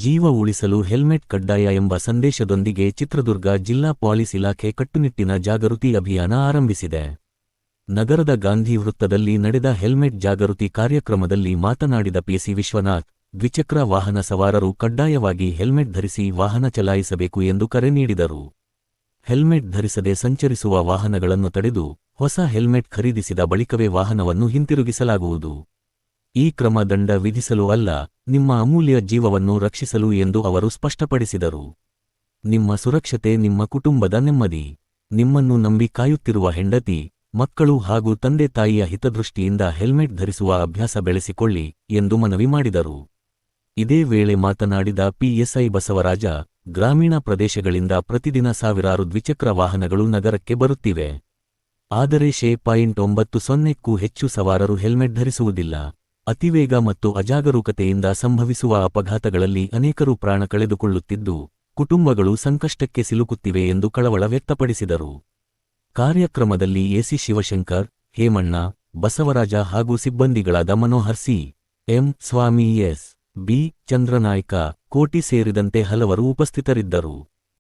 ಜೀವ ಉಳಿಸಲು ಹೆಲ್ಮೆಟ್ ಕಡ್ಡಾಯ ಎಂಬ ಸಂದೇಶದೊಂದಿಗೆ ಚಿತ್ರದುರ್ಗ ಜಿಲ್ಲಾ ಪೊಲೀಸ್ ಇಲಾಖೆ ಕಟ್ಟುನಿಟ್ಟಿನ ಜಾಗೃತಿ ಅಭಿಯಾನ ಆರಂಭಿಸಿದೆ. ನಗರದ ಗಾಂಧಿ ವೃತ್ತದಲ್ಲಿ ನಡೆದ ಹೆಲ್ಮೆಟ್ ಜಾಗೃತಿ ಕಾರ್ಯಕ್ರಮದಲ್ಲಿ ಮಾತನಾಡಿದ ಪಿಸಿ ವಿಶ್ವನಾಥ್, ದ್ವಿಚಕ್ರ ವಾಹನ ಸವಾರರು ಕಡ್ಡಾಯವಾಗಿ ಹೆಲ್ಮೆಟ್ ಧರಿಸಿ ವಾಹನ ಚಲಾಯಿಸಬೇಕು ಎಂದು ಕರೆ ನೀಡಿದರು. ಹೆಲ್ಮೆಟ್ ಧರಿಸದೆ ಸಂಚರಿಸುವ ವಾಹನಗಳನ್ನು ತಡೆದು ಹೊಸ ಹೆಲ್ಮೆಟ್ ಖರೀದಿಸಿದ ಬಳಿಕವೇ ವಾಹನವನ್ನು ಹಿಂತಿರುಗಿಸಲಾಗುವುದು. ಈ ಕ್ರಮ ದಂಡ ವಿಧಿಸಲು ಅಲ್ಲ, ನಿಮ್ಮ ಅಮೂಲ್ಯ ಜೀವವನ್ನು ರಕ್ಷಿಸಲು ಎಂದು ಅವರು ಸ್ಪಷ್ಟಪಡಿಸಿದರು. ನಿಮ್ಮ ಸುರಕ್ಷತೆ ನಿಮ್ಮ ಕುಟುಂಬದ ನೆಮ್ಮದಿ. ನಿಮ್ಮನ್ನು ನಂಬಿ ಕಾಯುತ್ತಿರುವ ಹೆಂಡತಿ, ಮಕ್ಕಳು ಹಾಗೂ ತಂದೆ ತಾಯಿಯ ಹಿತದೃಷ್ಟಿಯಿಂದ ಹೆಲ್ಮೆಟ್ ಧರಿಸುವ ಅಭ್ಯಾಸ ಬೆಳೆಸಿಕೊಳ್ಳಿ ಎಂದು ಮನವಿ ಮಾಡಿದರು. ಇದೇ ವೇಳೆ ಮಾತನಾಡಿದ ಪಿಎಸ್ಐ ಬಸವರಾಜ, ಗ್ರಾಮೀಣ ಪ್ರದೇಶಗಳಿಂದ ಪ್ರತಿದಿನ ಸಾವಿರಾರು ದ್ವಿಚಕ್ರ ವಾಹನಗಳು ನಗರಕ್ಕೆ ಬರುತ್ತಿವೆ. ಆದರೆ 0.90ಕ್ಕೂ ಹೆಚ್ಚು ಸವಾರರು ಹೆಲ್ಮೆಟ್ ಧರಿಸುವುದಿಲ್ಲ. ಅತಿವೇಗ ಮತ್ತು ಅಜಾಗರೂಕತೆಯಿಂದ ಸಂಭವಿಸುವ ಅಪಘಾತಗಳಲ್ಲಿ ಅನೇಕರು ಪ್ರಾಣ ಕಳೆದುಕೊಳ್ಳುತ್ತಿದ್ದು, ಕುಟುಂಬಗಳು ಸಂಕಷ್ಟಕ್ಕೆ ಸಿಲುಕುತ್ತಿವೆ ಎಂದು ಕಳವಳ ವ್ಯಕ್ತಪಡಿಸಿದರು. ಕಾರ್ಯಕ್ರಮದಲ್ಲಿ ಎಸಿ ಶಿವಶಂಕರ್, ಹೇಮಣ್ಣ, ಬಸವರಾಜ ಹಾಗೂ ಸಿಬ್ಬಂದಿಗಳಾದ ಮನೋಹರ್ ಸಿ, ಎಂ, ಸ್ವಾಮಿ, ಎಸ್, ಬಿ, ಚಂದ್ರನಾಯ್ಕ, ಕೋಟಿ ಸೇರಿದಂತೆ ಹಲವರು ಉಪಸ್ಥಿತರಿದ್ದರು.